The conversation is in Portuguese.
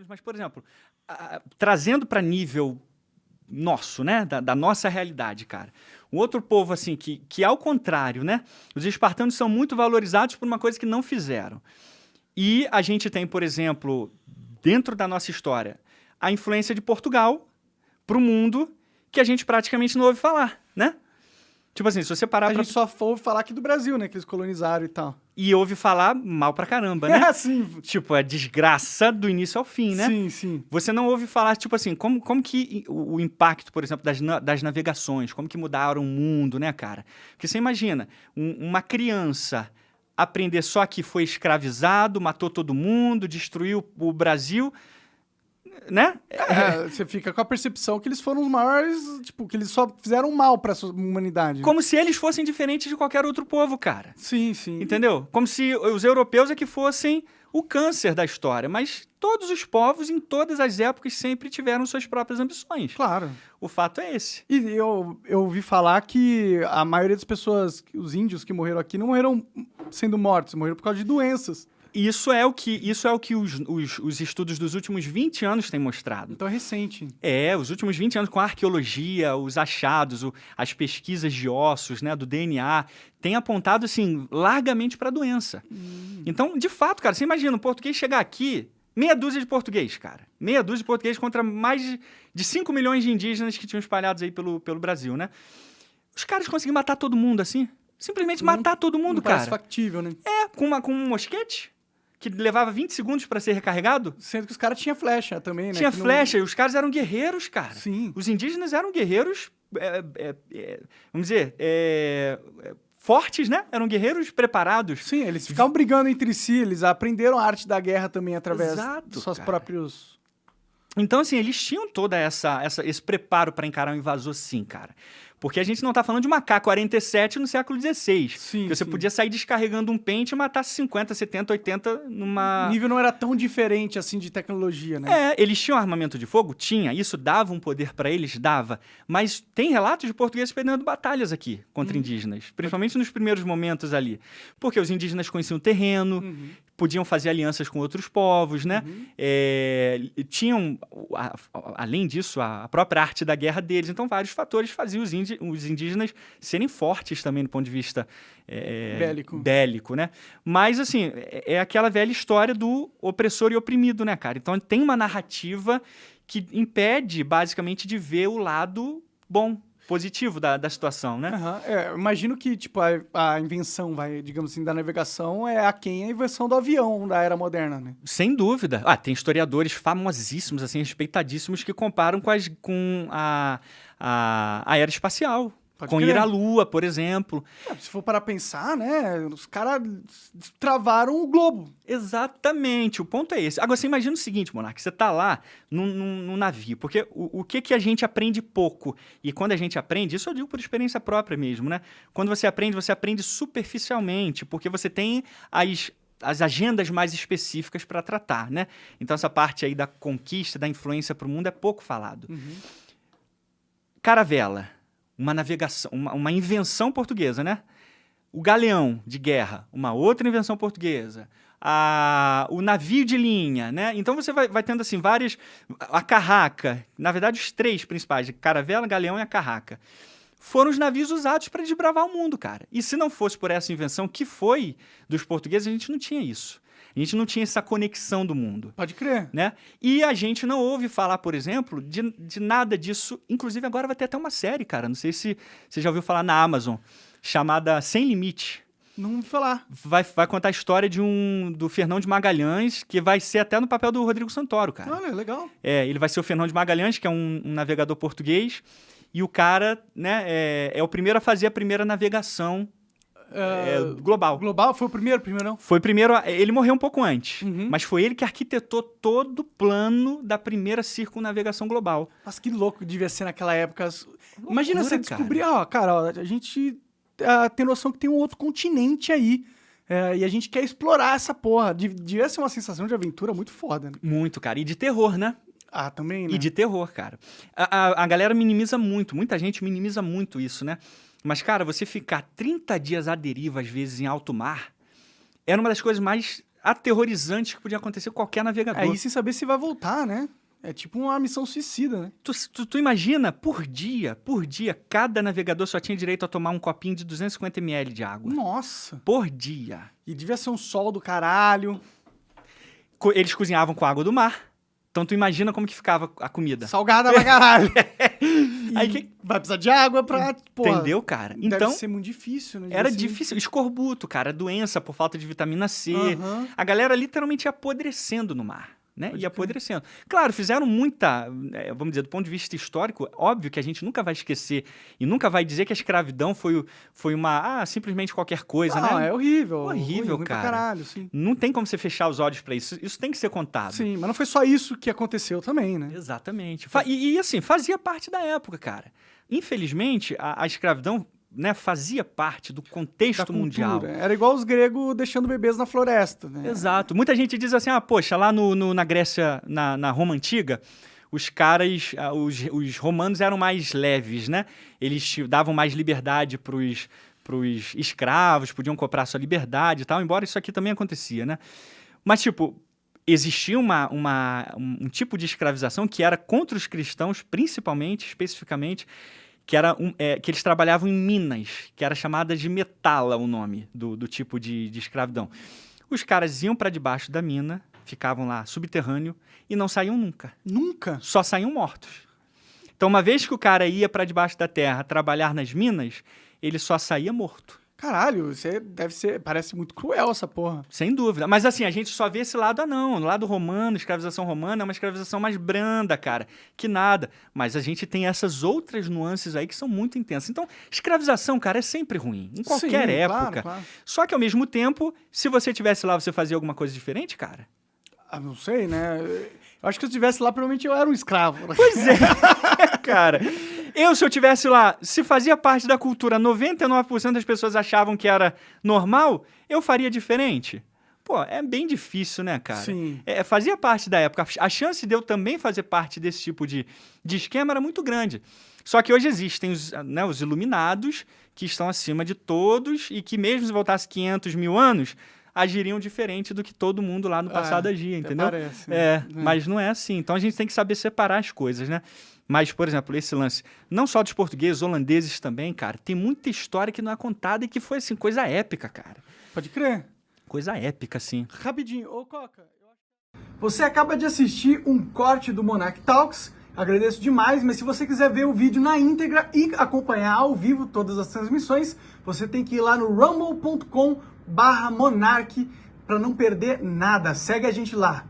Mas, por exemplo, trazendo para nível nosso, né, da nossa realidade, cara. Um outro povo, assim, que ao contrário, né, os espartanos são muito valorizados por uma coisa que não fizeram. E a gente tem, por exemplo, dentro da nossa história, a influência de Portugal para o mundo que a gente praticamente não ouve falar, né? Tipo assim, se você parar A gente só ouve falar aqui do Brasil, né? Que eles colonizaram e tal. E ouve falar mal pra caramba, né? É, sim. Tipo, a desgraça do início ao fim, né? Sim, sim. Você não ouve falar, tipo assim, como que o impacto, por exemplo, das navegações, como que mudaram o mundo, né, cara? Porque você imagina, uma criança aprender só que foi escravizado, matou todo mundo, destruiu o Brasil, né? Você fica com a percepção que eles foram os maiores, tipo, que eles só fizeram mal pra humanidade. Como se eles fossem diferentes de qualquer outro povo, cara. Sim, sim. Entendeu? Como se os europeus é que fossem o câncer da história, mas todos os povos, em todas as épocas, sempre tiveram suas próprias ambições. Claro. O fato é esse. E eu ouvi falar que a maioria das pessoas, os índios que morreram aqui, não morreram sendo mortos, morreram por causa de doenças. Isso é o que os estudos dos últimos 20 anos têm mostrado. Então é recente. Os últimos 20 anos com a arqueologia, os achados, as pesquisas de ossos, né, do DNA, têm apontado, assim, largamente para a doença. Então, de fato, cara, você imagina, o português chegar aqui, meia dúzia de português, cara. Meia dúzia de português contra mais de 5 milhões de indígenas que tinham espalhados aí pelo Brasil, né? Os caras conseguiram matar todo mundo, assim. Simplesmente matar todo mundo, não cara. parece factível, né? Com um mosquete que levava 20 segundos para ser recarregado. Sendo que os caras tinham flecha também, né? Tinha flecha, e os caras eram guerreiros, cara. Sim. Os indígenas eram guerreiros, vamos dizer, fortes, né? Eram guerreiros preparados. Sim, eles ficavam brigando entre si, eles aprenderam a arte da guerra também através dos seus cara. próprios... Então, assim, eles tinham todo esse preparo para encarar um invasor, sim, cara. Porque a gente não tá falando de uma K-47 no século XVI. Sim, que você podia sair descarregando um pente e matar 50, 70, 80 numa... O nível não era tão diferente, assim, de tecnologia, né? Eles tinham armamento de fogo? Tinha. Isso dava um poder para eles? Dava. Mas tem relatos de portugueses perdendo batalhas aqui contra indígenas. Principalmente nos primeiros momentos ali. Porque os indígenas conheciam o terreno, podiam fazer alianças com outros povos, né? Tinham, além disso, a própria arte da guerra deles. Então, vários fatores faziam os indígenas serem fortes também do ponto de vista bélico, né? Mas, assim, é aquela velha história do opressor e oprimido, né, cara? Então, tem uma narrativa que impede, basicamente, de ver o lado bom, positivo da situação, né? Imagino que, tipo, a invenção, digamos assim, da navegação é aquém a invenção do avião da era moderna, né? Sem dúvida. Tem historiadores famosíssimos, assim, respeitadíssimos, que comparam com a era espacial. Com ir à Lua, por exemplo. Se for para pensar, né? Os caras travaram o globo. Exatamente, o ponto é esse. Agora, você imagina o seguinte, Monark, você tá lá num navio, porque o que a gente aprende pouco, e quando a gente aprende, isso eu digo por experiência própria mesmo, né? Quando você aprende superficialmente, porque você tem as agendas mais específicas para tratar, né? Então, essa parte aí da conquista, da influência para o mundo é pouco falado. Caravela. Uma navegação, uma invenção portuguesa, né? O galeão de guerra, uma outra invenção portuguesa. O navio de linha, né? Então você vai tendo assim várias... A carraca, na verdade os três principais, a caravela, galeão e a carraca, foram os navios usados para desbravar o mundo, cara. E se não fosse por essa invenção que foi dos portugueses, a gente não tinha isso. A gente não tinha essa conexão do mundo. Pode crer. Né? E a gente não ouve falar, por exemplo, de nada disso. Inclusive, agora vai ter até uma série, cara. Não sei se você já ouviu falar na Amazon, chamada Sem Limite. Não vou falar. Vai contar a história do Fernão de Magalhães, que vai ser até no papel do Rodrigo Santoro, cara. Olha, legal. Ele vai ser o Fernão de Magalhães, que é um navegador português. E o cara, né, é o primeiro a fazer a primeira navegação global. Global? Foi o primeiro não? Foi o primeiro... Ele morreu um pouco antes, mas foi ele que arquitetou todo o plano da primeira circunnavegação global. Mas que louco devia ser naquela época. Loucura, imagina você descobrir, a gente tem noção que tem um outro continente aí. E a gente quer explorar essa porra. Devia ser uma sensação de aventura muito foda, né? Muito, cara. E de terror, né? Também, né? E de terror, cara. A galera minimiza muito, muita gente minimiza muito isso, né? Mas, cara, você ficar 30 dias à deriva, às vezes, em alto mar, era uma das coisas mais aterrorizantes que podiam acontecer com qualquer navegador. Aí sem saber se vai voltar, né? É tipo uma missão suicida, né? Tu imagina, por dia, cada navegador só tinha direito a tomar um copinho de 250 ml de água. Nossa! Por dia. E devia ser um sol do caralho. Eles cozinhavam com água do mar. Então tu imagina como que ficava a comida. Salgada pra caralho. Aí vai precisar de água pra... Porra, entendeu, cara? Então, deve ser muito difícil, né? era difícil. Escorbuto, cara. Doença por falta de vitamina C. Aham. A galera literalmente ia apodrecendo no mar. Né? Ia apodrecendo. Claro, fizeram muita, vamos dizer, do ponto de vista histórico, óbvio que a gente nunca vai esquecer e nunca vai dizer que a escravidão foi uma, simplesmente qualquer coisa, Não, né? é horrível. Horrível, ruim cara. Pra caralho, sim. Não tem como você fechar os olhos pra isso. Isso tem que ser contado. Sim, mas não foi só isso que aconteceu também, né? Exatamente. E assim, fazia parte da época, cara. Infelizmente, a escravidão, né, fazia parte do contexto mundial. Era igual os gregos deixando bebês na floresta, né? Exato. Muita gente diz assim, poxa, lá na Grécia, na Roma Antiga, os caras, os romanos eram mais leves, né? Eles davam mais liberdade pros escravos, podiam comprar sua liberdade e tal, embora isso aqui também acontecia, né? Mas, tipo, existia um tipo de escravização que era contra os cristãos, principalmente, especificamente, que eles trabalhavam em minas, que era chamada de metala o nome do tipo de escravidão. Os caras iam para debaixo da mina, ficavam lá subterrâneo e não saíam nunca. Nunca? Só saíam mortos. Então, uma vez que o cara ia para debaixo da terra trabalhar nas minas, ele só saía morto. Caralho, parece muito cruel essa porra. Sem dúvida. Mas assim, a gente só vê esse lado, no lado romano, escravização romana é uma escravização mais branda, cara, que nada. Mas a gente tem essas outras nuances aí que são muito intensas. Então, escravização, cara, é sempre ruim, em qualquer época. Claro. Só que ao mesmo tempo, se você estivesse lá, você fazia alguma coisa diferente, cara? Não sei, né? Eu acho que se eu estivesse lá, provavelmente eu era um escravo. Né? Pois é, cara. Se eu estivesse lá, se fazia parte da cultura, 99% das pessoas achavam que era normal, eu faria diferente? Pô, é bem difícil, né, cara? Sim. Fazia parte da época. A chance de eu também fazer parte desse tipo de esquema era muito grande. Só que hoje existem os iluminados, que estão acima de todos e que mesmo se voltasse 500 mil anos, agiriam diferente do que todo mundo lá no passado agia, entendeu? Parece. Mas não é assim. Então a gente tem que saber separar as coisas, né? Mas, por exemplo, esse lance, não só dos portugueses, holandeses também, cara, tem muita história que não é contada e que foi, assim, coisa épica, cara. Pode crer. Coisa épica, sim. Rapidinho, ô Coca. Você acaba de assistir um corte do Monarch Talks, agradeço demais, mas se você quiser ver o vídeo na íntegra e acompanhar ao vivo todas as transmissões, você tem que ir lá no rumble.com/monarch para não perder nada. Segue a gente lá.